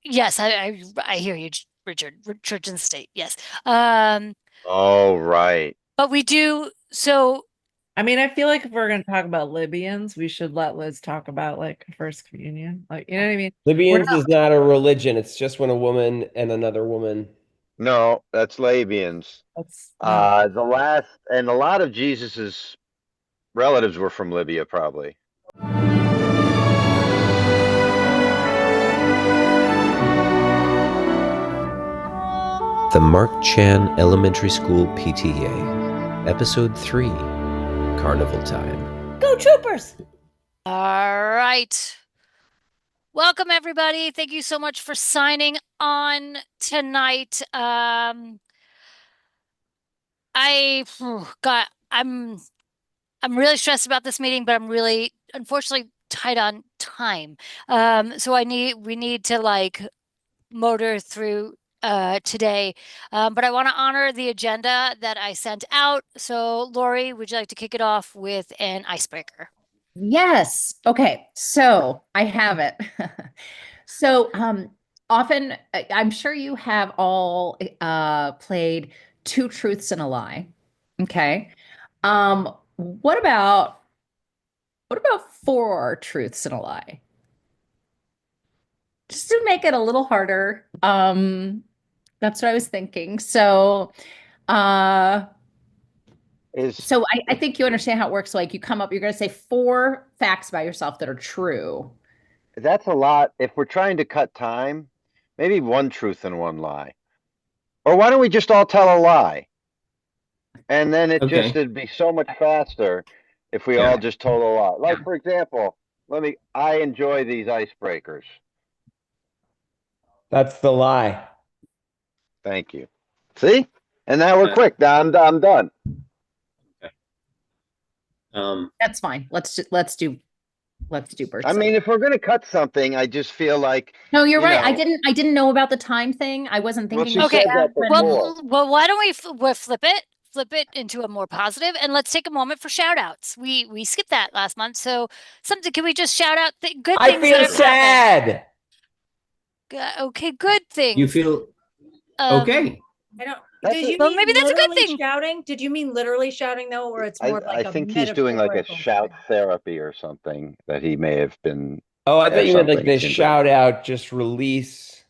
Yes, I hear you, Richard. Church and state. Yes. Um, Oh, right. but we do so. I mean, I feel like if we're going to talk about Libyans, we should let Liz talk about like First Communion. Like, you know what I mean? We're Libyans not. is not a religion. It's just when a woman and another woman. No, that's Labians. Let's not. The last, and a lot of Jesus's relatives were from Libya, probably. The Mark Chan Elementary School PTA, Episode 3, Carnival Time. Go Troopers! All right. Welcome, everybody. Thank you so much for signing on tonight. I'm really stressed about this meeting, but I'm really, unfortunately, tight on time. So we need to like motor through today. But I want to honor the agenda that I sent out. So, Lori, would you like to kick it off with an icebreaker? Yes. Okay. So I have it. So often I'm sure you have all played Two Truths and a Lie. Okay. What about Four Truths and a Lie? Just to make it a little harder. That's what I was thinking. So uh Is I think you understand how it works. Like you come up, you're going to say four facts about yourself that are true. that's a lot. If we're trying to cut time, maybe one truth and one lie. Or why don't we just all tell a lie? And then Okay. it'd be so much faster if we all Yeah. just told a lie. Like, for example, I enjoy these icebreakers. That's the lie. Thank you. See? And now we're Yeah. quick. Now I'm done. That's fine. Let's do bird I song. mean, if we're gonna cut something, I just feel like, No, you're you right. know, I didn't know about the time thing. I wasn't well, thinking she about Okay. said that that. before. Well, why don't we flip it? Flip it into a more positive, and let's take a moment for shout outs. We skipped that last month, so something. Can we just shout out good I things that feel have happened? sad. Okay, good You things. feel Um, okay. I don't. That's Did a, you well, mean maybe that's a good literally thing. shouting? Did you mean literally shouting though, or it's more I like a think he's doing like a metaphorical shout shouting? therapy or something that he may have been Oh, I thought or you meant like something. It this seems like. shout out, just release.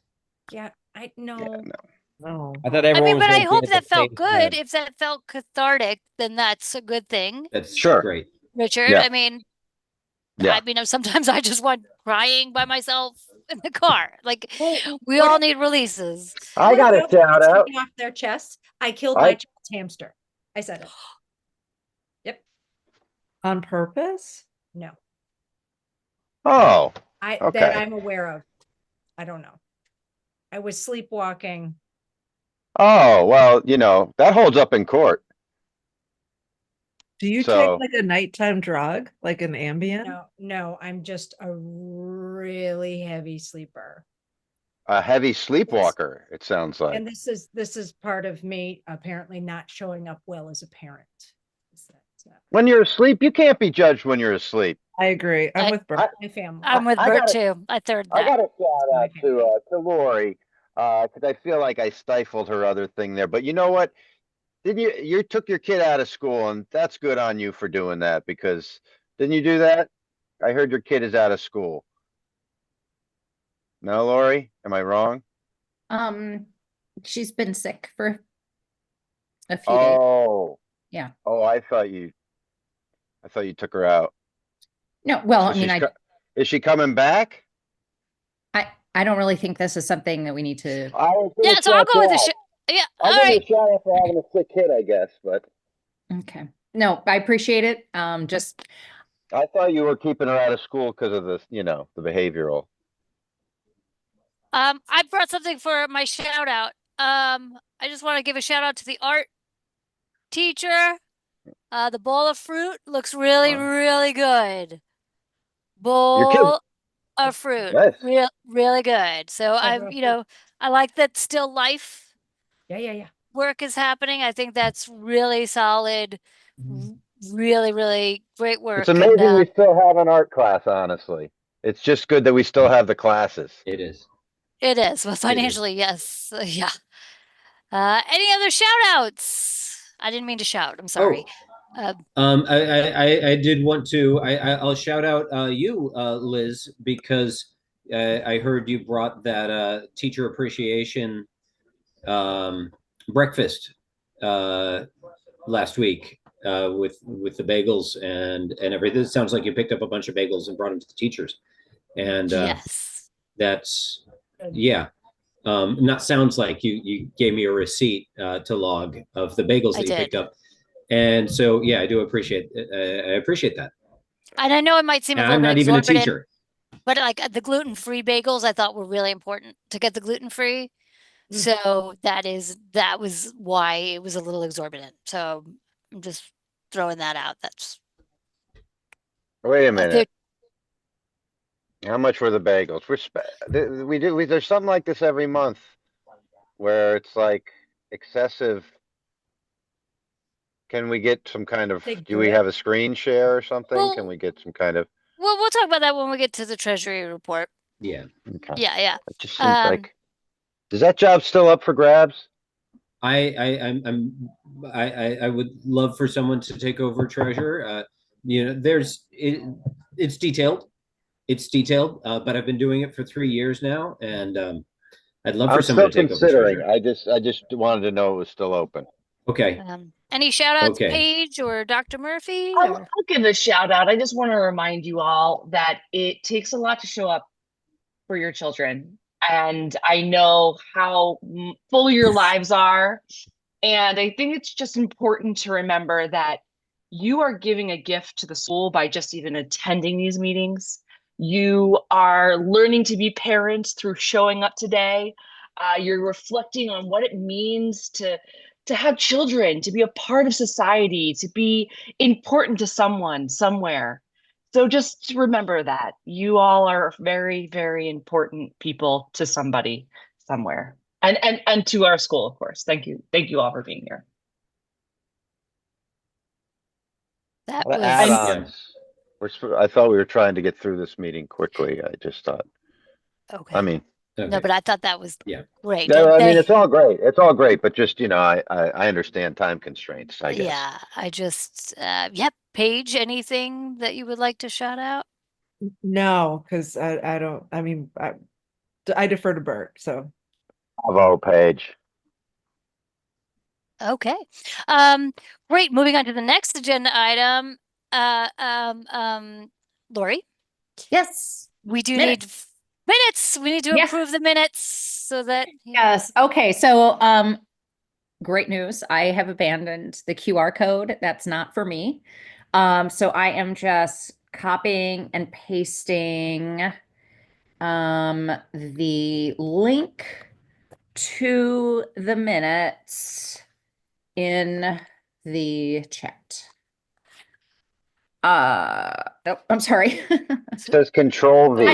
Yeah, I Yeah, know. no. No. I thought I everyone mean, was but I going to do it hope at the that felt same good. time. If that felt cathartic, then that's a good thing, That's Sure. great. Richard. Yeah. I Yeah. mean, sometimes I just want crying by myself in the car. Like Well, we what all if need releases. I what got a about shout out. something off their chest? I killed my I child's hamster. I said it. Yep. On purpose? No. Oh, That okay. I'm aware of. I don't know. I was sleepwalking. Oh, well, that holds up in court. Do you take So like a nighttime drug, like an Ambien? No, I'm just a really heavy sleeper. a heavy This sleepwalker, it sounds like. and this is part of me apparently not showing up well as a parent. When you're asleep, you can't be judged when you're asleep. I agree. I'm I, with Bert. I My family. I'm with I Bert got a too. I third I that. got a shout My out family. to Lori, because I feel like I stifled her other thing there. But you know what? Didn't you took your kid out of school, and that's good on you for doing that, because didn't you do that? I heard your kid is out of school. No, Lori? Am I wrong? Um, she's been sick for a few days. Oh, Yeah. oh, I thought you took her out. No, well, So I mean, is she coming back? I don't really think this is something that we need to. I was gonna Yeah, so I'll shout go you with the out. yeah. I'll All give you right. a shout out for having a sick kid, I guess, but Okay. No, I appreciate it. Just I thought you were keeping her out of school because of the behavioral. I brought something for my shout out. I just want to give a shout out to the art teacher. The bowl of fruit looks really, Wow. really good. Your kid, Bowl of fruit, nice. really good. So I like that still life Yeah. work is happening. I think that's really solid, really, really great It's work. And amazing we still have an art class, honestly. It's just good that we still have the classes. It is. It is. Well, is. financially, yes. Yeah. Any other shout outs? I didn't mean to shout. I'm sorry. Uh, I did want to. I'll shout out you, Liz, because I heard you brought that teacher appreciation breakfast last week with the bagels and everything. It sounds like you picked up a bunch of bagels and brought them to the teachers, and yes. that's yeah. Not sounds like you gave me a receipt to log of the bagels I that you picked did. up, and so yeah, I do appreciate I appreciate that. And I know it might seem a And little I'm bit not even a exorbitant, teacher. but like the gluten-free bagels, I thought were really important to get the gluten-free. Mm. So that was why it was a little exorbitant. So I'm just throwing that out. That's Wait a they're minute. How much were the bagels? There's something like this every month where it's like excessive. Can we get some kind of, Big do we drip. have a screen share or something? Can well, we get some kind of, we'll talk about that when we get to the Treasury report. Yeah, okay, Yeah, yeah. it just seems Um, like, is that job still up for grabs? I would love for someone to take over treasurer. It's detailed. It's detailed, but I've been doing it for 3 years now, and I'd love for I'm someone still to take over considering. treasurer. I just wanted to know it was still open. Okay, any shout outs, okay. Paige or Dr. Murphy? I'll give a shout out. I just want to remind you all that it takes a lot to show up for your children. And I know how full your lives are. And I think it's just important to remember that you are giving a gift to the school by just even attending these meetings. You are learning to be parents through showing up today. You're reflecting on what it means to have children, to be a part of society, to be important to someone somewhere. So just remember that you all are very, very important people to somebody somewhere. And to our school, of course. Thank you. Thank you all for being here. That The was add-ons. I thought we were trying to get through this meeting quickly. I just thought, okay. I mean, No, Okay. but I thought that was Yeah. great. yeah, I mean, They, it's all great. It's all great, but just, I understand time constraints, I guess. yeah, I just, yep. Paige, anything that you would like to shout out? No, because I don't, I mean, I defer to Bert, so. Bravo, Paige. Okay. Great. Moving on to the next agenda item. Lori, Yes. we do Minutes. need minutes. We need to Yeah. approve the minutes so that. Yes. Okay. So, great news. I have abandoned the QR code. That's not for me. So I am just copying and pasting the link to the minutes in the chat. Nope, I'm sorry. It says Control V. I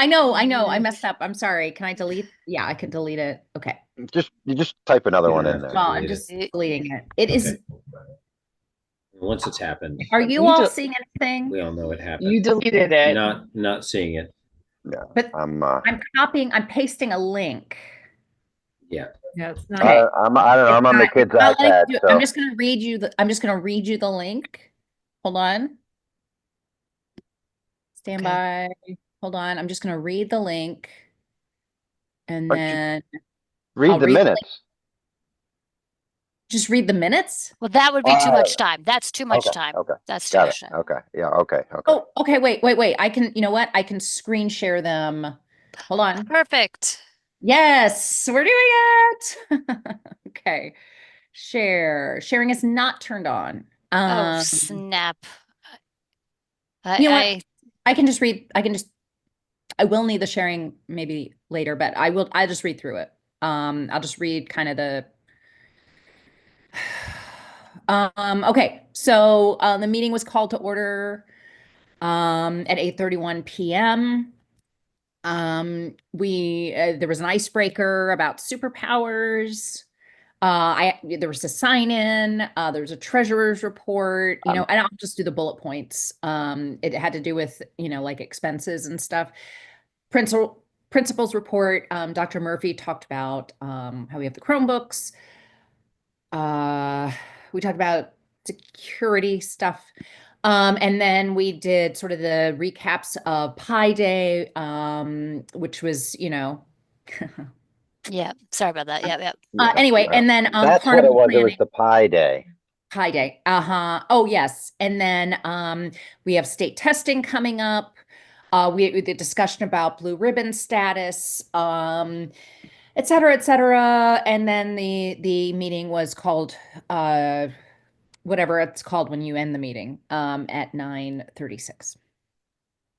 know. I messed up. I'm sorry. Can I delete? Yeah, I can delete it. Okay. You just type another You one don't in have to there. Well, I'm delete it. just deleting it. It is. Okay. Once it's happened, Are you You all do- seeing anything? we all know it happened. You deleted it. Not seeing it. Yeah, But I'm I'm pasting a link. Yeah. Yeah, it's Okay. not. I don't know. I'm on the It's kid's not letting iPad, me do it. so I'm just gonna read you the link. Hold on. Stand by. Hold on. I'm just gonna read the link. And Why don't you then read I'll the read the minutes. just read the minutes. Well, that would be too much time. That's too much Okay, time. okay. That's too Got much it. time. Okay. Yeah. Okay. Okay. Oh, okay. Wait. I can, you know what? I can screen share them. Hold on. Perfect. Yes, we're doing it. Okay. Sharing is not turned on. Oh, snap. You know what? I can just read. I will need the sharing maybe later, but I'll just read through it. I'll just read kind of the. Okay. So the meeting was called to order at 8:31 p.m. There was an icebreaker about superpowers. There was a sign in, there was a treasurer's report, and I'll just do the bullet points. It had to do with, like expenses and stuff. principal's report, Dr. Murphy talked about how we have the Chromebooks. We talked about security stuff. And then we did sort of the recaps of Pi Day, which was, Yeah, sorry about that. Yeah, yeah. Yeah, anyway, yeah. and then That's what it carnival was. It was planning. the Pi Day. Pi Day. Oh, yes. And then we have state testing coming up. We the discussion about blue ribbon status, et cetera, et cetera. And then the meeting was called whatever it's called when you end the meeting at 9:36.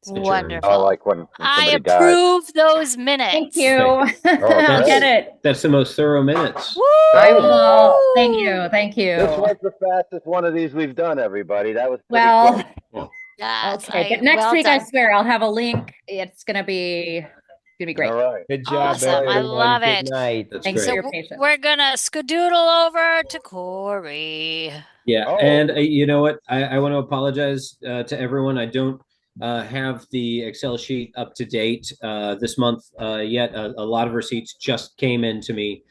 Wonderful. I like when I somebody dies. approve those minutes. Thank you. Oh, I'll great. get it. That's the most thorough minutes. Woo! I will. Thank you. Thank you. This was the fastest one of these we've done, everybody. That was pretty Well, quick. Yes, okay, but next well week I done. swear I'll have a link. It's gonna be great. All right. Good job, Awesome. I everyone. love Good it. night. That's Thanks great. for So your patience. we're gonna skedoodle over to Corey. Yeah, Oh. and you know what? I want to apologize to everyone. I don't have the Excel sheet up to date this month yet. A lot of receipts just came in to me,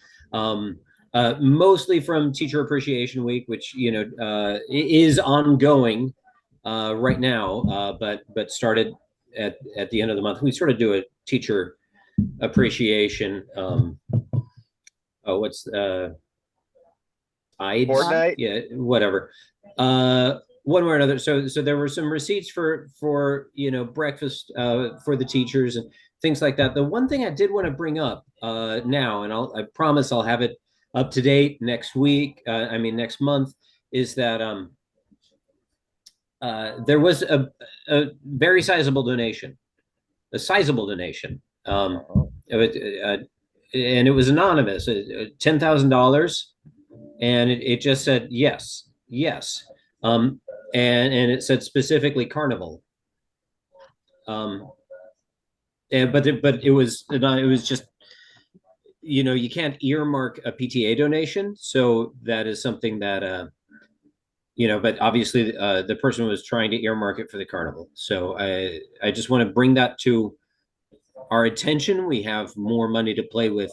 mostly from Teacher Appreciation Week, which is ongoing right now, but started at the end of the month. We sort of do a teacher appreciation. What's Ides? Fortnite? Yeah, whatever. One way or another. So there were some receipts for breakfast for the teachers and things like that. The one thing I did want to bring up now, and I promise I'll have it up to date next week. Next month, is that there was a very sizable donation, and it was anonymous, $10,000. And it just said yes, and it said specifically Carnival. But it was just you can't earmark a PTA donation, so that is something that but obviously the person was trying to earmark it for the Carnival. So I just want to bring that to our attention. We have more money to play with.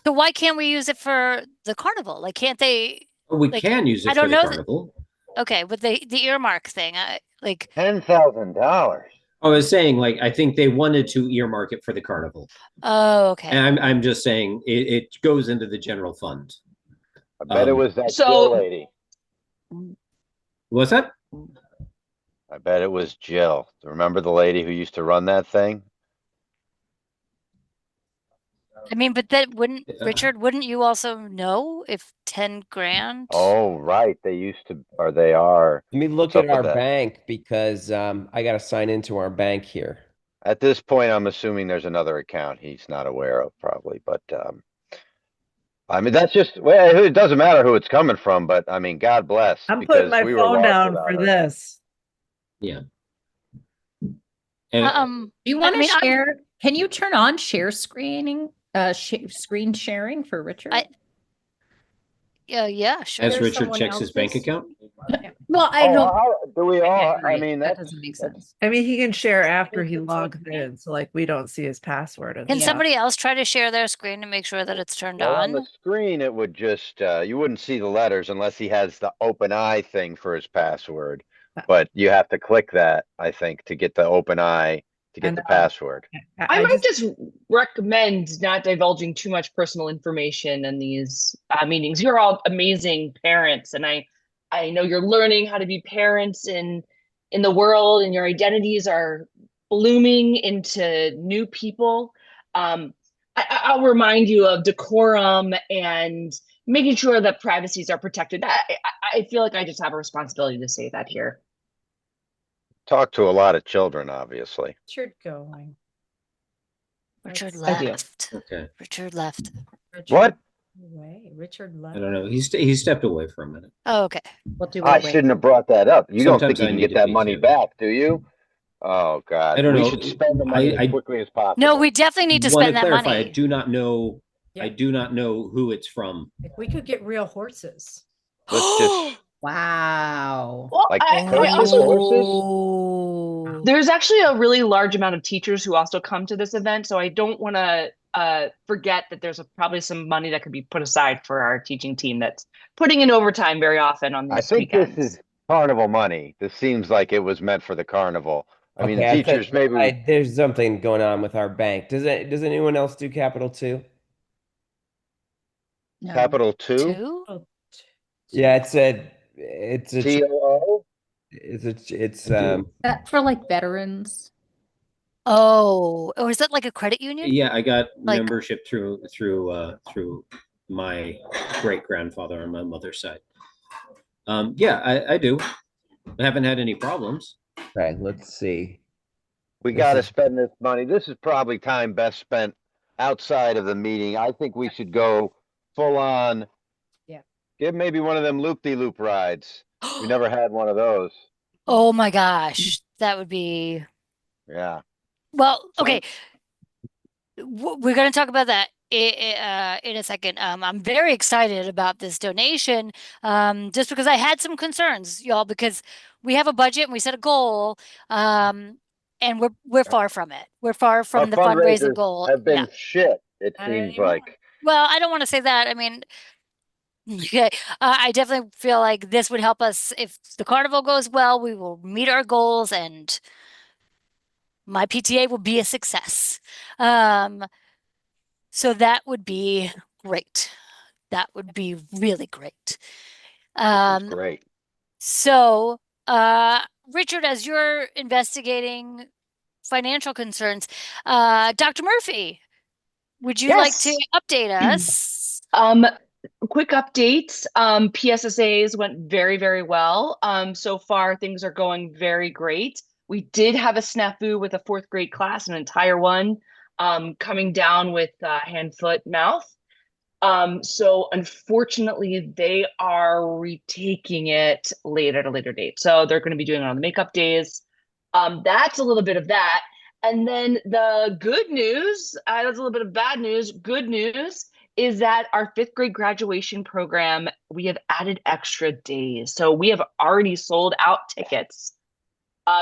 So why can't we use it for the Carnival? Like, can't they? We Like, can use it I for don't the know Carnival. Okay, with the earmark thing, like. $10,000. I was saying, I think they wanted to earmark it for the Carnival. Oh, okay. And I'm just saying it goes into the general fund. I bet it was that So- Jill lady. What's that? I bet it was Jill. Remember the lady who used to run that thing? I mean, but that Richard, wouldn't you also know if 10 grand? Oh, right. They used to, or they are. Let me look What's at up our with that? bank because I got to sign into our bank here. At this point, I'm assuming there's another account he's not aware of probably, but, that's just, well, it doesn't matter who it's coming from, but I mean, God bless. I'm because putting my we were phone lost down without for her. this. Yeah. And Do you want I mean, to share? Can you turn on share screening? Screen sharing for Richard? Yeah, sure. as There's Richard someone checks his bank else's- account. Well, I Oh, don't. do we all? I Right, mean, that that's, doesn't make sense. I mean, he can share after he It's logs okay. in, so like we don't see his password. and Can stuff. somebody else try to share their screen to make sure that it's turned well, on on? the screen, it would just, you wouldn't see the letters unless he has the open eye thing for his password. But you have to click that, I think, to get the open eye, to I get the know. password. I might just recommend not divulging too much personal information in these meetings. You're all amazing parents, and I know you're learning how to be parents in the world, and your identities are blooming into new people. I'll remind you of decorum and making sure that privacies are protected. I feel like I just have a responsibility to say that here. Talk to a lot of children, obviously. Richard going. Richard That's- I do. left. Okay. Richard left. Richard What? away. Richard I left. don't know. He stepped away for a minute. Oh, okay. What do I we wait? shouldn't have brought that up. You don't Sometimes think you I can need get to that be money too. back, do you? Oh, God. I don't We know. should spend the money I as quickly as possible. No, we definitely need to want spend that clarify, I money. do not know. Yeah. I do not know who it's from. If we could get real horses. Let's just, Wow. Well, like, I purchase also horses? Oh. there's actually a really large amount of teachers who also come to this event, so I don't want to forget that there's probably some money that could be put aside for our teaching team that's putting in overtime very often on I these think this weekends. is carnival money. This seems like it was meant for the carnival. I mean, the Okay, I teachers think maybe there's something going on with our bank. Does anyone else do capital too? No. Capital Two, Two? Oh, Yeah, it's a TOO. it's That for like veterans. Oh, or is that like a credit union? Yeah, I got Like, membership through my great grandfather on my mother's side. Yeah, I do. I haven't had any problems. okay, let's see. We This got to is spend this money. This is probably time best spent outside of the meeting. I think we should go full on. Yeah. Give maybe one of them loop-de-loop rides. We never had one of those. oh my gosh, that would be, Yeah. well, So okay. We're going to talk about that in a second. I'm very excited about this donation, just because I had some concerns, y'all, because we have a budget and we set a goal, and we're far from it. We're far our from the fundraising fundraisers goal. have Yeah. been shit, it Not seems anymore. like. Well, I don't want to say that. I mean, okay, I definitely feel like this would help us if the carnival goes well. We will meet our goals, and my PTA will be a success. Um, So that would be great. That would be really great. This is Um, great. so, Richard, as you're investigating financial concerns, Dr. Murphy, would you like to Yes. update us? Quick updates. PSSAs went very, very well. So far things are going very great. We did have a snafu with a fourth grade class, an entire one, coming down with hand, foot, mouth. So unfortunately, they are retaking it late at a later date. So they're going to be doing it on the makeup days. That's a little bit of that. And then the good news, that's a little bit of bad news. Good news is that our fifth grade graduation program, we have added extra days. So we have already sold out tickets.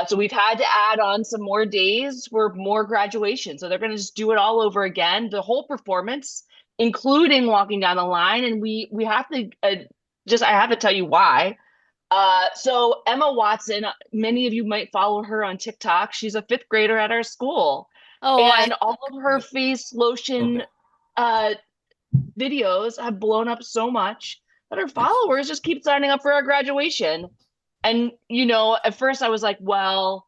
So we've had to add on some more days for more graduation. So they're going to just do it all over again, the whole performance, including walking down the line. And we have to I have to tell you why. So Emma Watson, many of you might follow her on TikTok. She's a fifth grader at our school, Oh, and all of her face lotion uh, videos have blown up so much that her followers just keep signing up for our graduation. And at first I was like, well,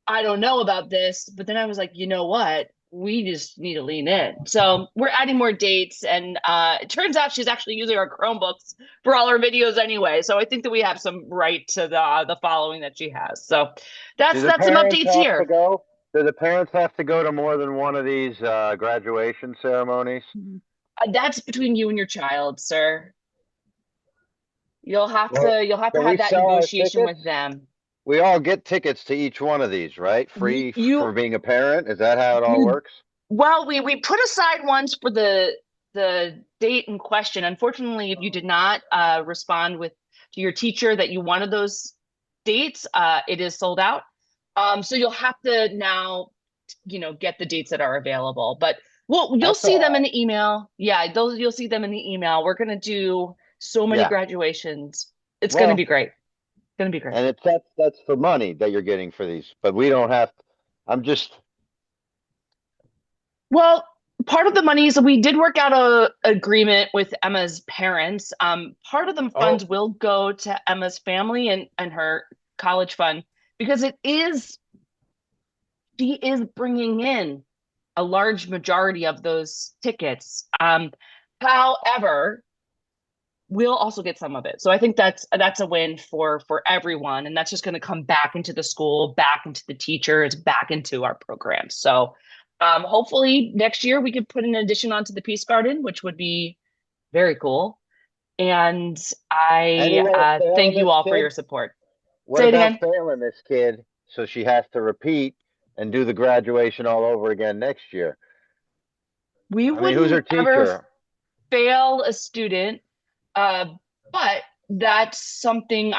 I don't know about this, but then I was like, you know what? We just need to lean in. So we're adding more dates, and it turns out she's actually using our Chromebooks for all her videos anyway. So I think that we have some right to the following that she has. So Do that's the some parents updates have to here. go? Do the parents have to go to more than one of these graduation ceremonies? That's between you and your child, sir. Well, You'll have to can we have that sell our negotiation tickets? with them. We all get tickets to each one of these, right? Free for You being a parent? Is that how it all you works? Well, we put aside ones for the date in question. Unfortunately, if you did not respond to your teacher that you wanted those dates, it is sold out. So you'll have to now, get the dates that are available. But you'll That's see all them in right. the email. Yeah, those you'll see them in the email. We're gonna do so many Yeah. graduations. It's gonna Well, be great. It's gonna be great. and that's for money that you're getting for these, but we don't have. I'm just Well, part of the money is we did work out a agreement with Emma's parents. Part of the oh funds will go to Emma's family and her college fund because she is bringing in a large majority of those tickets. However, we'll also get some of it. So I think that's a win for everyone, and that's just going to come back into the school, back into the teachers, back into our program. So hopefully next year we could put an addition onto the Peace Garden, which would be very cool. And any I way of failing thank you this all for kid? your support. What Say it about again. failing this kid so she has to repeat and do the graduation all over again next year? We I mean, who's her wouldn't ever teacher? fail a student, uh, but that's something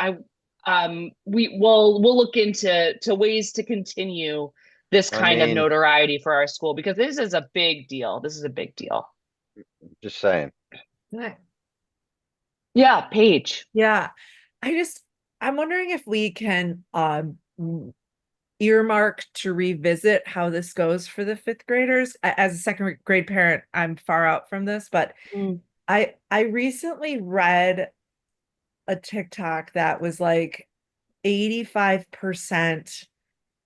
we'll look into ways to continue this I kind of mean, notoriety for our school, because this is a big deal. This is a big deal. just saying. Right. Yeah, Paige. Yeah. I'm wondering if we can earmark to revisit how this goes for the fifth graders. As a second grade parent, I'm far out from this, but I recently read a TikTok that was like 85%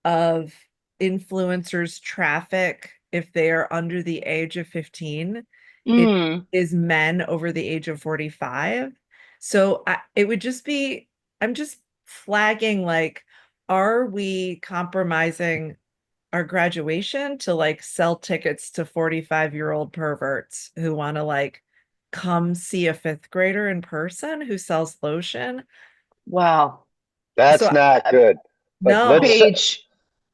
of influencers traffic, if they are under the age of 15, it Mm. is men over the age of 45. So it would just be, I'm just flagging, like, are we compromising our graduation to like sell tickets to 45-year-old perverts who want to like come see a fifth grader in person who sells lotion? Wow. That's So not good. But no, let's Paige,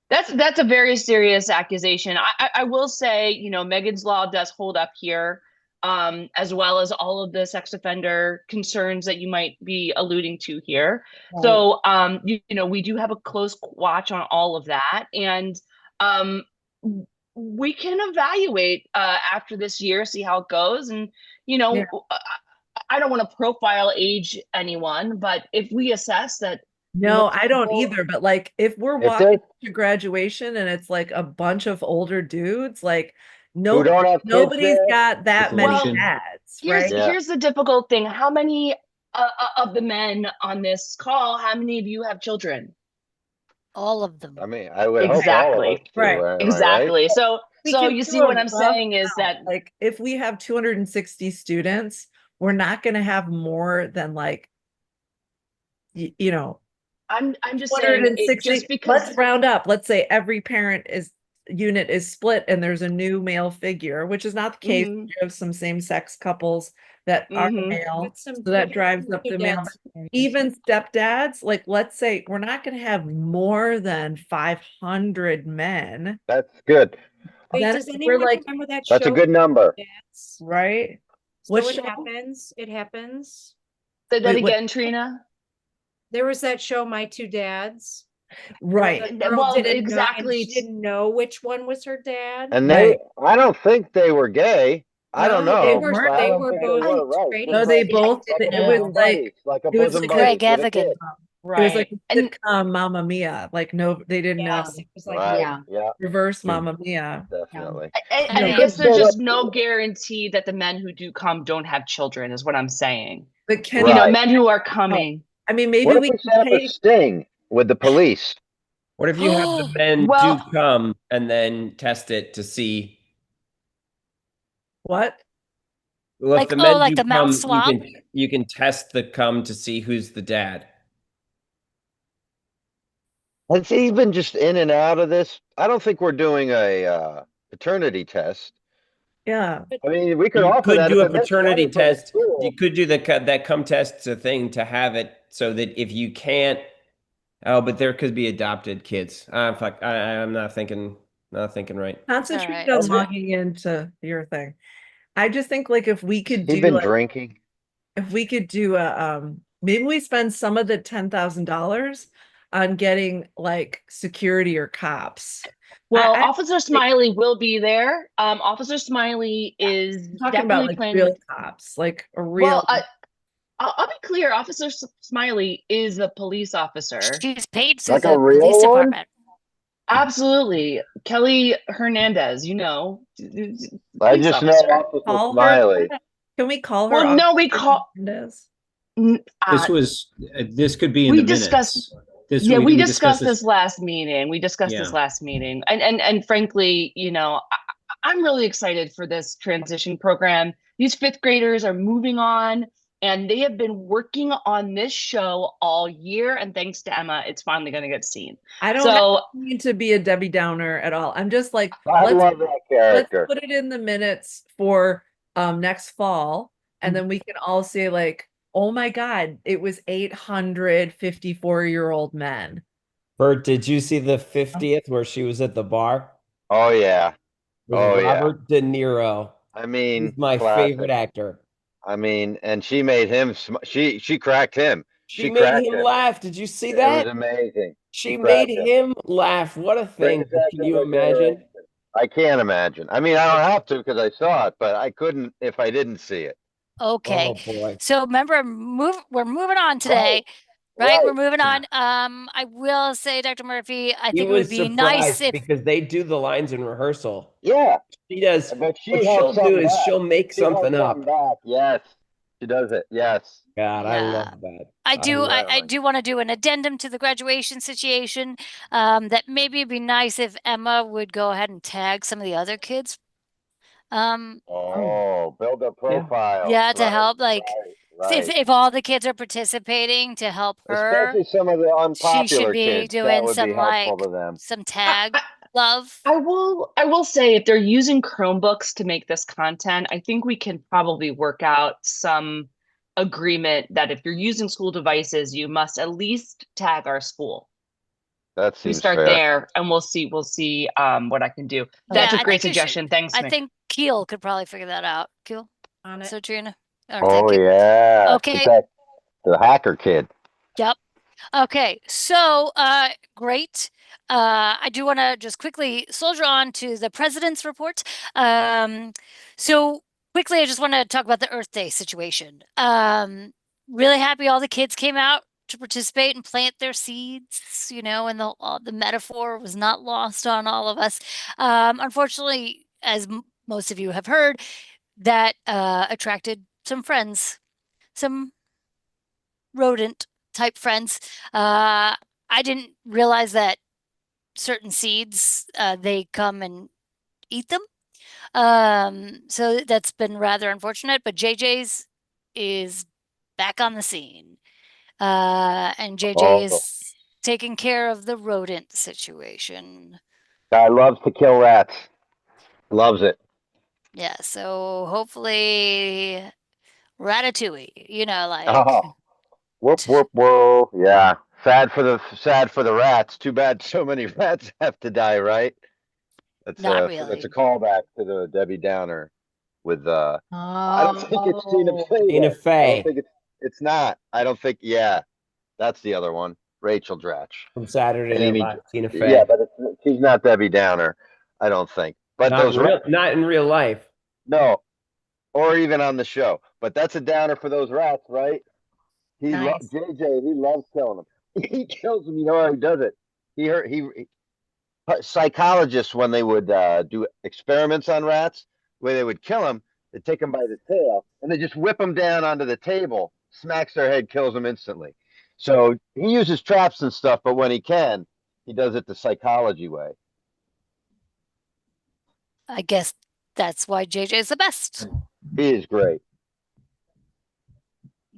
that's a very serious accusation. I will say, Megan's Law does hold up here, as well as all of the sex offender concerns that you might be alluding to here. So, we do have a close watch on all of that, and we can evaluate after this year, see how it goes, and Yeah. I don't want to profile age anyone, but if we assess that No, I don't multiple- either. But like, if we're if walking they to graduation and it's like a bunch of older dudes, like who don't have kids nobody's there, got that many Well, dads, Here's right? Yeah. here's the difficult thing. How many of the men on this call, how many of you have children? All of them. I mean, I would hope all of us Exactly. do, Right. am I right? Exactly. So We so can you do see a what I'm rough saying is count. that Like, if we have 260 students, we're not going to have more than like, you know, I'm just saying it 260. just because Let's round up. Let's say every parent unit is split and there's a new male figure, which is not the case. Mhm. You have some same-sex couples that are Mhm. male, But some so that drives up the male. Even stepdads, like, let's say we're not going to have more than 500 men. That's good. Wait, Then does we're anyone like, remember that That's a show? good number. Dads? right? So What it show? happens. It happens. say that Wait, what- again, Trina. There was that show, My Two Dads. Right. The girl Well, didn't know, and exactly. she didn't know which one was her dad. And Right. I don't think they were gay. I don't No, they know, were. but I They don't were think they both were, right. straight. No, they both, Like a it was bosom like, buddies, like a it was bosom like buddies Greg with a kid. Evigan. it was like Right. a sitcom Mamma Mia. Like, no, they didn't know. Yes, it was like Right, Yeah. yeah, Reverse Mamma Mia. definitely. And I Yeah. guess there's So, just no guarantee that the men who do come don't have children, is what I'm saying. But can Right. Men who are coming. I mean, maybe What if we we can set up a take sting with the police? What if you have the men Well- do come and then test it to see? what? Well, if Like, the men like do the mouth come, swab? you can test the cum to see who's the dad. Has he been just in and out of this? I don't think we're doing a paternity test. Yeah. I mean, we could You offer could that do if a it makes paternity money for the test. school. You could do that cum test a thing to have it so that if you can't, oh, but there could be adopted kids. Fuck, I'm not thinking right. Concentrate right. on Okay. logging into your thing. I just think, like, if we could He's do been like, drinking. if we could do a maybe we spend some of the $10,000 on getting like security or cops. Well, I Officer Smiley will be there. Officer Smiley is I'm talking about definitely like planning. real cops, like a real. Well, I'll be clear. Officer Smiley is a police officer. She's paid through Like a the real police one? department. Absolutely. Kelly Hernandez, I police just know officer. Officer Call her. Smiley. Can we call her? Well, no, we Officer call. Hernandez? This could be in we the discussed- minutes. This We discussed discussed this last meeting. We discussed Yeah. this last meeting. And frankly, I'm really excited for this transition program. These fifth graders are moving on, and they have been working on this show all year. And thanks to Emma, it's finally going to get seen. I don't So mean to be a Debbie Downer at all. I'm just like, I let's love that character. put it in the minutes for next fall, and Mm-hmm. then we can all say like, oh my God, it was 854-year-old men. Bert, did you see the 50th where she was at the bar Oh yeah. with Oh yeah. Robert De Niro? I mean, He's my classic. favorite actor. I mean, and she made him. She cracked him. She made cracked him him. laugh. Did you see It was that? amazing. She She made cracked him. him laugh. What a Bring thing. us back Can to you another imagine? generation. I can't imagine. I mean, I don't have to because I saw it, but I couldn't if I didn't see it. Okay. Oh boy. So remember, we're moving on today, right? We're Right. moving on. I will say, Dr. Murphy, I He think it would was be nice surprised if because they do the lines in rehearsal. Yeah, She does. but she What held she'll do something is back. she'll make She held something something up. back. Yes, she does it. Yes. God, I yeah. love that. I do love I Really. do want to do an addendum to the graduation situation. That maybe it'd be nice if Emma would go ahead and tag some of the other kids. Um, Oh, build a Yeah. profile. yeah, to Right. help like Right. if all the kids are participating to help her, Especially some of the she should unpopular be kids. That doing would be some helpful like to them. some I, tag I, love. I will say if they're using Chromebooks to make this content, I think we can probably work out some agreement that if you're using school devices, you must at least tag our school. That We seems start fair. there and we'll see what I can do. Yeah, That's a I great think you should. suggestion. Thanks, I Nick. think Keel could probably figure that out. Keel, On it. so Trina. Or Oh thank you. yeah. Get Okay. that the hacker kid. Yep. Okay, so great. I do want to just quickly soldier on to the president's report. So quickly, I just want to talk about the Earth Day situation. Really happy all the kids came out to participate and plant their seeds, and the metaphor was not lost on all of us. Unfortunately, as most of you have heard, that attracted some friends, some rodent type friends. I didn't realize that certain seeds they come and eat them. So that's been rather unfortunate. But JJ's is back on the scene, and JJ Oh, is taking care of the rodent situation. guy loves to kill rats. Loves it. Yeah. So hopefully, Ratatouille. Oh, whoop whoop whoop. Yeah. Sad for the rats. Too bad so many rats have to die, right? not That's a really. callback to the Debbie Downer with I don't think it's Tina Oh, Fey Tina though. I don't Fey think it's not. I don't think yeah, that's the other one. Rachel Dratch. from Saturday Night Amy Live. Tina yeah, Fey. but she's not Debbie Downer, I don't think. But those rats Not in real life. no, or even on the show. But that's a downer for those rats, right? nice. JJ, he loves killing them. He kills them, you know how he does it. He psychologists when they would do experiments on rats, where they would kill them, they take them by the tail and they just whip them down onto the table, smacks their head, kills them instantly. So he uses traps and stuff, but when he can, he does it the psychology way. I guess that's why JJ is the best. He is great.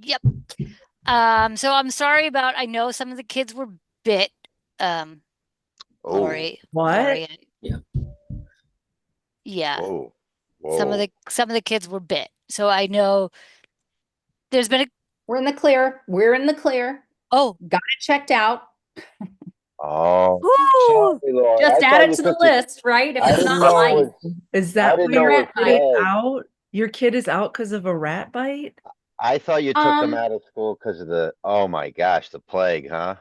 Yep. So I'm sorry about, I know some of the kids were bit. Um, Oh, Lori, What? Lori, Yeah. yeah, whoa, some of whoa. the kids were bit. So I know there's been We're in the clear. We're in the clear. oh, Got it checked out. Oh, ooh, sorry, Lord. Just I add thought it you to the took your. list, right? If I it's didn't not know it light, was. Is I that didn't why know you're your it at was kid is night. plague. out? Your kid is out because of a rat bite? I thought you took them Um, out of school because of the. Oh my gosh, the plague, huh?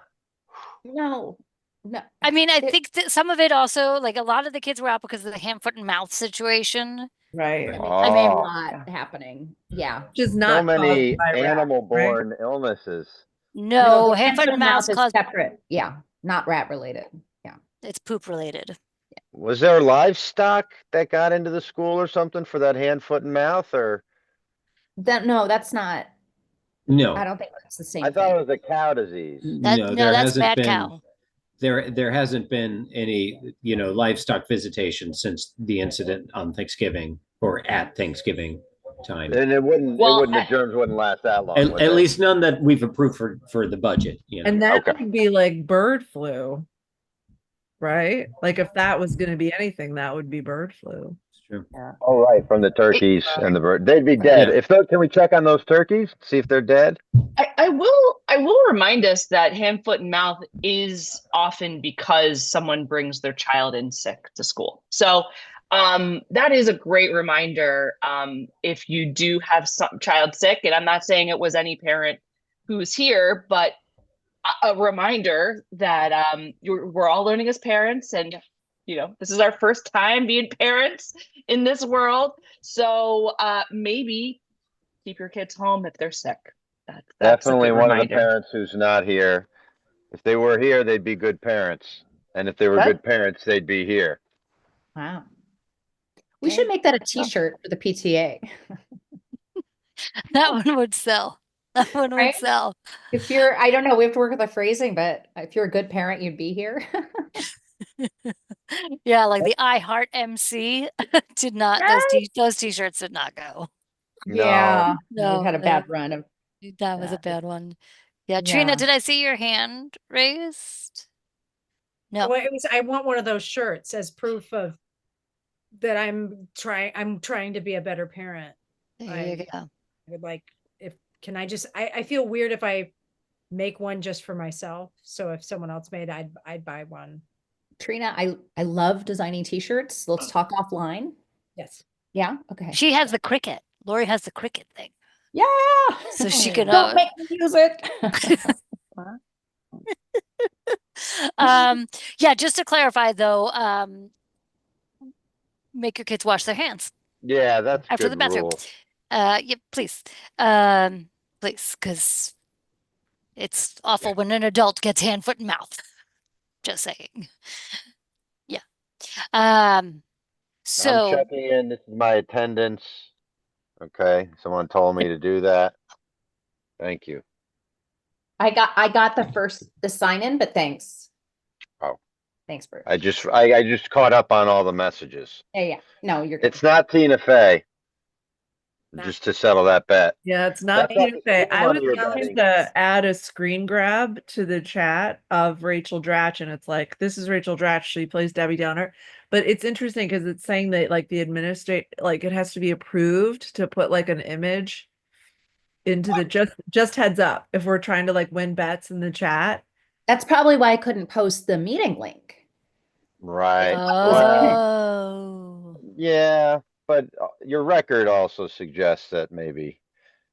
no, no. I mean, I It, think that some of it also, like a lot of the kids were out because of the hand, foot, and mouth situation. Right. I there's a mean, Oh, lot happening. Yeah. Which is so not caused many by rats, right? animal-borne illnesses. No, no, the hand, hand, foot, foot, and and mouth mouth is cause separate. Yeah, not rat related. Yeah. it's poop related. Was there livestock that got into the school or something for that hand, foot, and mouth? Or No, that's not. I No, don't think that's the I same thought thing. it was a cow disease. That no, no, there that's hasn't mad been cow. there hasn't been any, livestock visitation since the incident on Thanksgiving or at Thanksgiving time. And Well, the germs wouldn't last that long, would At they? least none that we've approved for the budget, And that Okay. would be like bird flu, right? Like if that was going to be anything, that would be bird flu. It's true. Yeah. All right, from the turkeys and the bird, they'd be dead. Yeah. Can we check on those turkeys? See if they're dead? I will remind us that hand, foot, and mouth is often because someone brings their child in sick to school. So that is a great reminder. If you do have some child sick, and I'm not saying it was any parent who's here, but a reminder that we're all learning as parents, and this is our first time being parents in this world. So maybe keep your kids home if they're sick. That's a Definitely good one of the reminder. parents who's not here. If they were here, they'd be good parents. And if they were That- good parents, they'd be here. Wow. We should make that a t-shirt for the PTA. That one would sell. That one would Right? sell. If you're, I don't know, we have to work with the phrasing, but if you're a good parent, you'd be here. Yeah, like the I Heart MC did not, those t-shirts did not go. Yeah, we've No, had a bad run of that was a that. bad one. Yeah, Trina, Yeah. did I see your hand raised? No. Well, I want one of those shirts as proof of that I'm trying to be a better parent. There you go. I would like, I feel weird if I make one just for myself. So if someone else made, I'd buy one. Trina, I love designing t-shirts. Let's talk offline. Yes. Yeah. Okay. She has the cricket. Lori has the cricket thing. Yeah. So she can Don't make me use it. Yeah, just to clarify though, make your kids wash their hands Yeah, that's after good the bathroom. rule. Yeah, please. Please, because it's awful when an adult gets hand, foot, and mouth. Just saying. Yeah. I'm So checking in. This is my attendance. Okay, someone told me to do that. Thank you. I got the sign in, but thanks. Oh. Thanks, Bruce. I just caught up on all the messages. Yeah. No, you're good. It's not Tina Fey. Nah. Just to settle that bet. Yeah, it's not That's not Tina the Fey. school I was money you're going betting. to add a screen grab to the chat of Rachel Dratch, and it's like, this is Rachel Dratch. She plays Debbie Downer. But it's interesting because it's saying that like the administrate, like it has to be approved to put like an image into the just heads up if we're trying to like win bets in the chat. That's probably why I couldn't post the meeting link. Right. oh. Yeah, but your record also suggests that maybe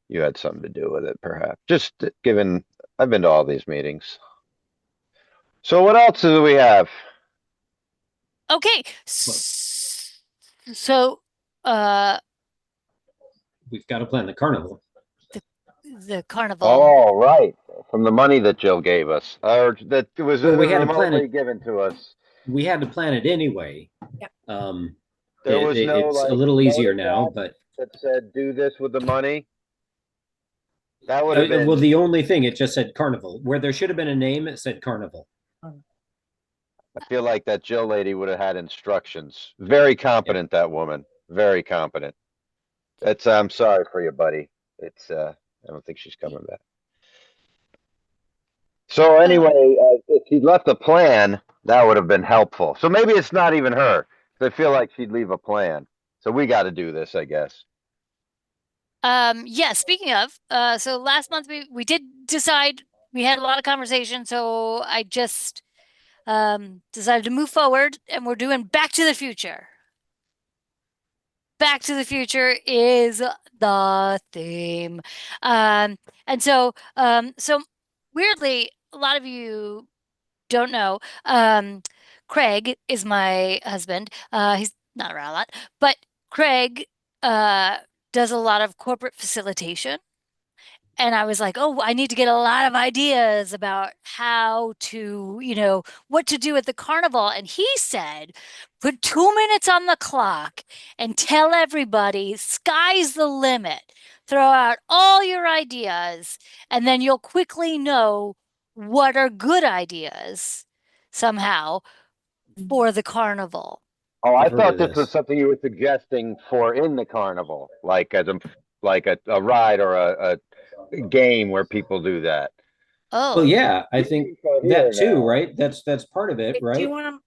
you had something to do with it, perhaps. Just given, I've been to all these meetings. So what else do we have? Okay. So We've got to plan the carnival. the carnival. Oh, right. From the money that Jill gave us, or that was Well, we had to plan remotely it. given to us. We had to plan it anyway. Yeah. There was no It's like a little easier bonus now, act but that said, do this with the money. That would have been. well, the only thing it just said carnival. Where there should have been a name, it said carnival. I feel like that Jill lady would have had instructions. Very competent, that woman. Very competent. I'm sorry for you, buddy. I don't think she's coming back. So anyway, if she'd left a plan, that would have been helpful. So maybe it's not even her. 'Cause I feel like she'd leave a plan. So we got to do this, I guess. Yeah, speaking of, so last month we did decide, we had a lot of conversation, so I just decided to move forward and we're doing Back to the Future. Back to the Future is the theme. And so weirdly, a lot of you don't know, Craig is my husband. He's not around a lot, but Craig does a lot of corporate facilitation. And I was like, oh, I need to get a lot of ideas about how to, what to do at the carnival. And he said, put 2 minutes on the clock and tell everybody, sky's the limit. Throw out all your ideas, and then you'll quickly know what are good ideas somehow for the carnival. Oh, I I've heard thought of this was this. something you were suggesting for in the carnival, like as a ride or a game where people do that. Oh, Well, yeah, I think that too, right? That's part of it, Do right? you want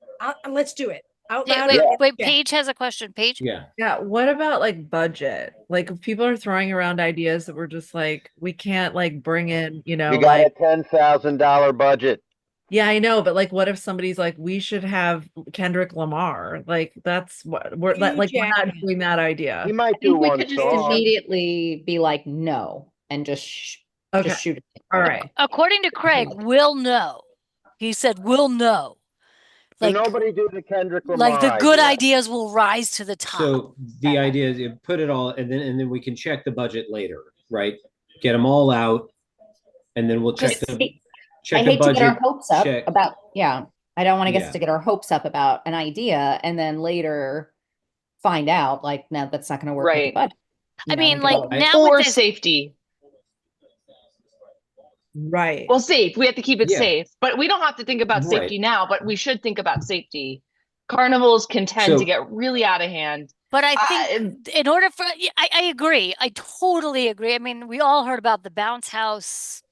to, let's do it out yeah, loud. wait, or in wait, chat? Paige has a question. Paige? Yeah. Yeah, what about like budget? Like if people are throwing around ideas that we're just like, we can't like bring in, You got like, a $10,000 budget. yeah, I know, but like what if somebody's like, we should have Kendrick Lamar? Like that's what we're Hugh like we're not Jackman. doing that idea. He might I do think we one could just song. immediately be like, no, and just Okay. Just shoot it. All right. According to Craig, we'll know. He said, we'll know. So Like, nobody do the Kendrick like Lamar the good idea. ideas will rise to the top. So the idea is you put it all, and then we can check the budget later, right? Get them all out, and then we'll check Just- the I hate to get our budget. hopes up check. about, I don't want to Yeah. get to get our hopes up about an idea and then later find out like, no, that's not going to work with the Right. budget. I mean, we like gotta- now Or with this, safety. Right. Well, safe. We have to keep it Yeah. safe, but we don't have to think about Right. safety now, but we should think about safety. Carnivals can tend So- to get really out of hand. but I think in order for, I agree. I totally agree. I mean, we all heard about the bounce house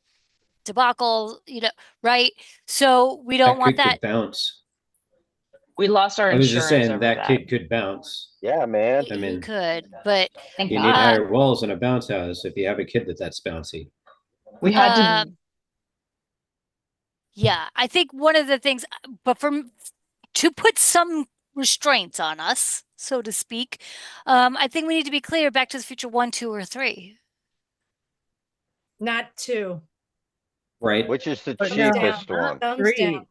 debacle, right? So we don't want kid that. could bounce. We lost our I was insurance just saying over that kid could bounce. Yeah, man. I He mean, could, but Thank You God. need higher walls in a bounce house if you have a kid that's bouncy. We had to. Um, yeah, I think one of the things, but to put some restraints on us, so to speak, I think we need to be clear. Back to the Future 1, 2, or 3. Not 2. Right. Which is the But no. cheapest Down, one? thumbs 3. down.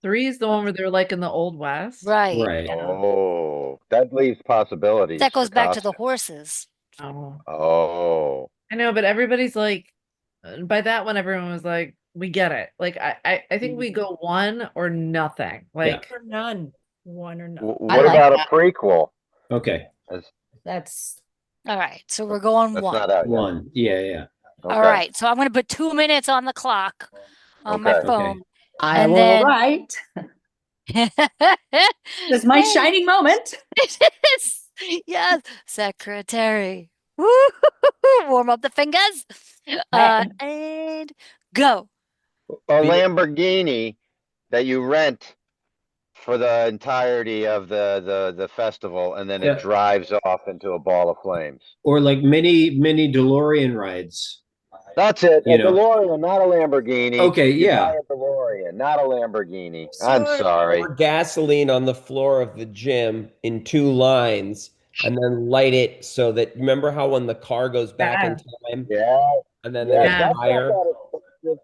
3 is the one where they're like in the Old West. Right. Right. Yeah. Oh, that leaves possibilities. That goes for back to the costume. horses. Oh. Oh, I know, but everybody's like, by that one, everyone was like, we get it. Like, I think we go 1 or nothing. Like, Or none. 1 or none. what I like about that. a prequel? Okay. That's All right, so we're going That's 1. not out yet. One. Yeah. Okay. All right, so I'm going to put 2 minutes on the clock on my Okay. phone. I And will then- write. This is my Hey. shining moment. Yes, secretary. Woo! Warm up the fingers. And go. A The- Lamborghini that you rent for the entirety of the festival, and then Yeah. it drives off into a ball of flames. Or like mini DeLorean rides. That's it. You A know. DeLorean, not a Lamborghini. Okay, You yeah. buy a DeLorean, not a Lamborghini. I'm Sure. sorry. Pour gasoline on the floor of the gym in 2 lines and then light it so that, remember how when the car goes back in time Yeah, and then yeah. there's Yeah. a fire?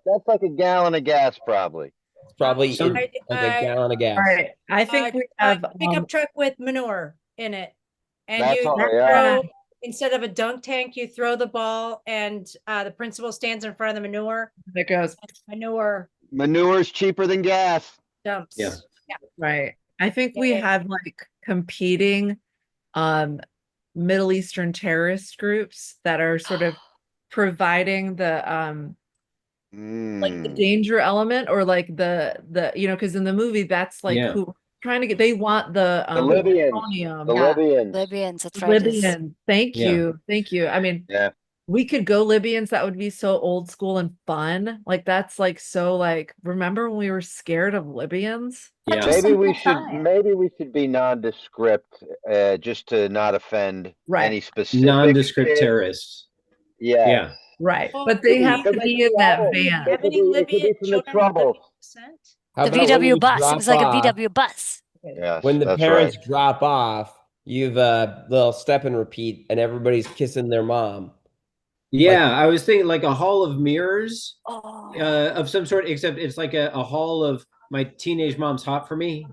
That's like a gallon of gas, probably. It's probably Some- like a gallon of gas. all right. I think we have, Pickup truck with manure in it. And That's you all, throw, yeah. instead of a dunk tank, you throw the ball and the principal stands in front of the manure. that goes, Manure Manure's cheaper than gas. dumps. Yeah. right. I think we Yeah. have like competing Middle Eastern terrorist groups that are sort of providing the like the Mm. danger element, or like the because in the movie that's like Yeah. who trying to get, they want the The Libyans. plutonium. The Yeah. Libyans. Libyans, that's right. Libyan. Thank Yeah. you. Thank you. I mean, Yeah. we could go Libyans. That would be so old school and fun. Like that's like so like, remember when we were scared of Libyans? Yeah. Maybe we Simple should time. maybe we should be nondescript, just to not offend Right. any specific Nondescript kid. terrorists. Yeah. Yeah. Right. Well, But they could have we- to be in that Could van. Have any It could be Libyan from the children Troubles. with descent? How The about when VW you bus. It drop was like a off- VW bus. Yes, When the that's parents right. drop off, you've a little step and repeat, and everybody's kissing their mom. Yeah. I was thinking like a hall of mirrors Oh, of some sort, except it's like a hall of my teenage mom's hot for me.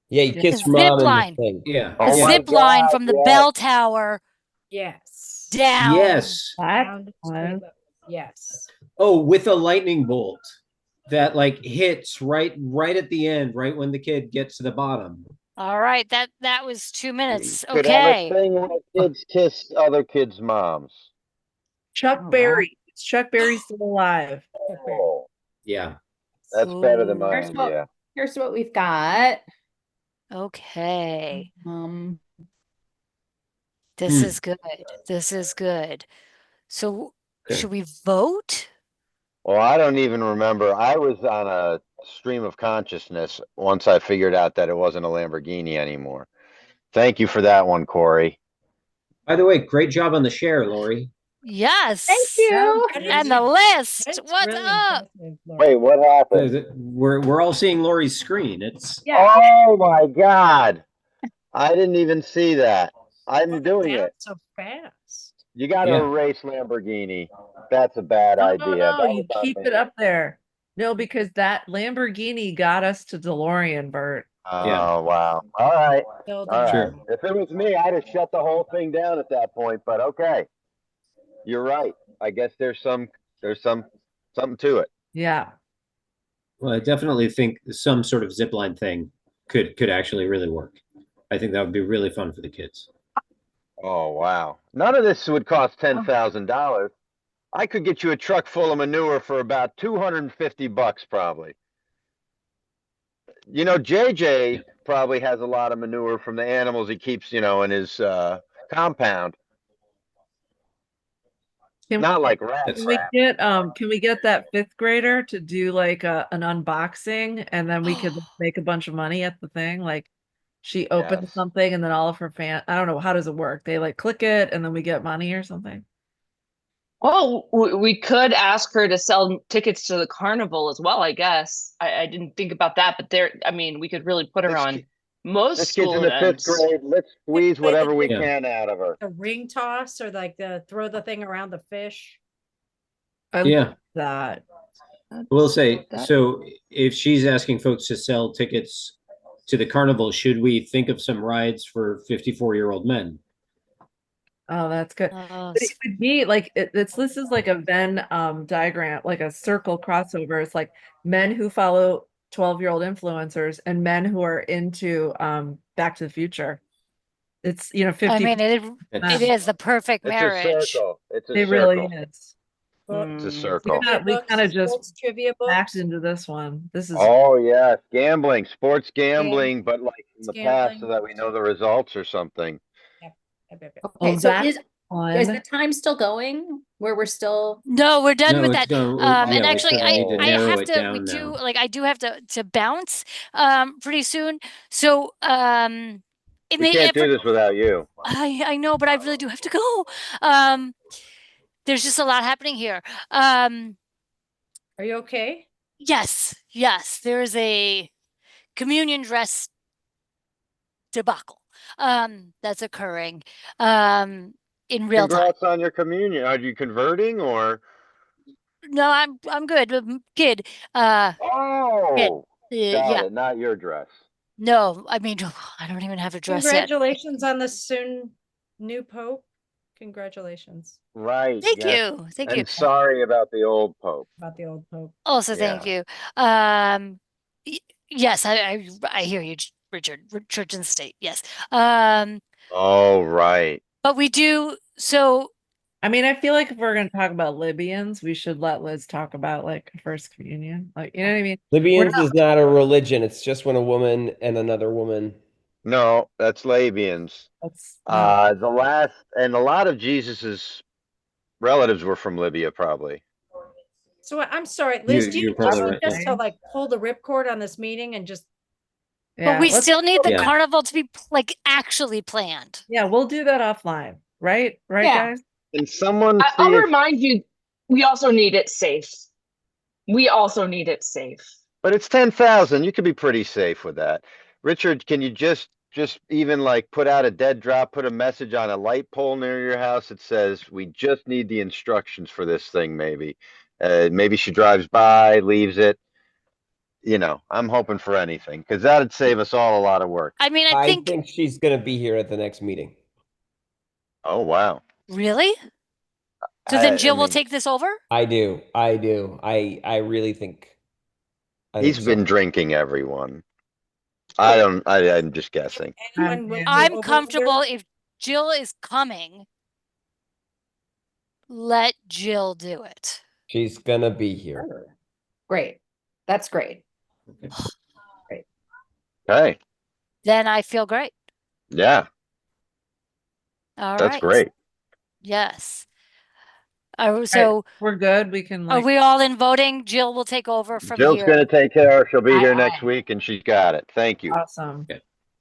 Yeah, you Yeah. kiss The your mom zip in line. the thing. Yeah. Oh a my zip line God, from the yes. bell tower Yes. down. Yes. Down to Fun. straight up. Yes. Oh, with a lightning bolt that like hits right at the end, right when the kid gets to the bottom. All right, that was 2 minutes. Could have Okay. a thing where kids kiss other kids' moms. Chuck Oh, wow. Berry. Is Chuck Berry still alive? Oh, Yeah. that's better than my Here's what- idea. Here's what we've got. Okay. This Hmm. is good. This is good. So should we vote? Well, I don't even remember. I was on a stream of consciousness once I figured out that it wasn't a Lamborghini anymore. Thank you for that one, Corey. By the way, great job on the share, Lori. Yes. Thank you. That And is- the list. that's What's really up? impressive, Laura. Wait, what happened? We're all seeing Lori's screen. It's Yeah. Oh my God. I didn't even see that. I'm Going doing down it. So fast. You got to Yeah. erase Lamborghini. That's a bad No, idea. That you was on keep me. it up there. No, because that Lamborghini got us to DeLorean, Bert. Yeah. Oh, wow. All right. Building All right. Sure. If it was me, I'd have shut the whole thing down at that point, but okay. You're right. I guess there's something to it. Yeah. Well, I definitely think some sort of zip line thing could actually really work. I think that would be really fun for the kids. Oh, wow. None of this would cost $10,000. I could get you a truck full of manure for about 250 bucks probably. You know, JJ Yeah. probably has a lot of manure from the animals he keeps, in his compound. Can, Not like rat That's can crap. we get that fifth grader to do like an unboxing and then we could make a bunch of money at the thing? Like she opens Yes. something and then all of her I don't know, how does it work? They like click it and then we get money or something? Well, we could ask her to sell tickets to the carnival as well, I guess. I didn't think about that, but I mean, we could really put her This on ki- most this kid's in school the fifth events. grade. Let's Maybe squeeze play whatever we Yeah. can out of her. a ring toss or like the throw the thing around the fish. I Yeah. love that. I will say, That- so if she's asking folks to sell tickets to the carnival, should we think of some rides for 54-year-old men? Oh, that's good. Oh, But it would be like this is like a Venn diagram, like a circle crossover. It's like men who follow 12-year-old influencers and men who are into Back to the Future. It's I 50. mean, it It's- is the perfect It's a marriage. circle. It's a It really circle. is. It's a Mm. circle. We kind of just sports trivia backed books, into this one. This is Oh yeah, gambling, sports gambling, but like in the past so gambling. that we know the results or something. Yep, yep. Okay, oh, so that's is fun. the time still going where we're still? No, we're done No, with it's that. going, And yeah, we actually, sort of need to I narrow have it to. We down do now. like I do have to bounce pretty soon. So in We the can't effort, do this without you. I know, but I really do have to go. There's just a lot happening here. Are you okay? Yes, there is a communion dress debacle that's occurring in real time. Congrats on your communion. Are you converting or? No, I'm good. Kid, kid, Oh, got yeah. it. Not your dress. No, I mean, I don't even have a dress yet. Congratulations on the soon new pope. Congratulations Right. Thank Yes. you. Thank you. And sorry about the old pope. about the old pope. Also, thank Yeah. you. Yes, I hear you, Richard. Church and state. Yes. Oh, right. But we do so. I mean, I feel like if we're going to talk about Libyans, we should let Liz talk about like first communion. Like, you know what I mean? Libyans not- is not a religion. It's just when a woman and another woman. No, that's Labians. That's not. The last, and a lot of Jesus's relatives were from Libya, probably. So I'm sorry, Liz, do you You're probably want right, us yeah. to like pull the ripcord on this meeting and just But we let's- still need the Yeah. carnival to be like actually planned. Yeah, we'll do that offline. Right, Yeah. guys? Can someone I'll see if, remind you, we also need it safe. We also need it safe. but it's 10,000. You could be pretty safe with that. Richard, can you just even like put out a dead drop, put a message on a light pole near your house that says, we just need the instructions for this thing, maybe. Maybe she drives by, leaves it. I'm hoping for anything because that'd save us all a lot of work. I mean, I I think think she's going to be here at the next meeting. Oh, wow. really. So then I Jill will mean, take this over. I do. I really think. he's so. been drinking everyone. I'm just guessing. anyone will I'm over comfortable here? if Jill is coming. Let Jill do it. She's gonna be here. Sure. Great. That's great. Okay. Then I feel great. Yeah, All that's right. great. Yes. All So right, we're good. We can are like we all in voting? Jill will take over from Jill's here. gonna take care of her. She'll be Aye, here next aye. week and she's got it. Thank you. awesome.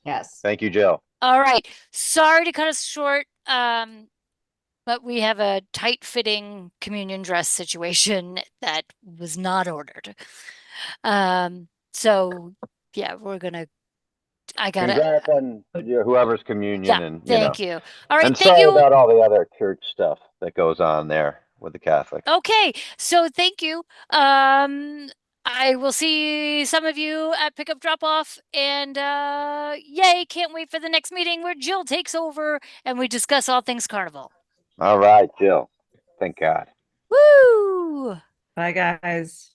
Yes. Thank you, Jill. All right. Sorry to cut us short. But we have a tight fitting communion dress situation that was not ordered. So yeah, we're gonna I gotta, Congrats on whoever's communion yeah, and, thank you. All right, and thank sorry you. about all the other church stuff that goes on there with the Catholics. Okay, so thank you. I will see some of you at pickup drop off, and yay, can't wait for the next meeting where Jill takes over and we discuss all things Carnival. All right, Jill. Thank God. Woo! Bye, guys.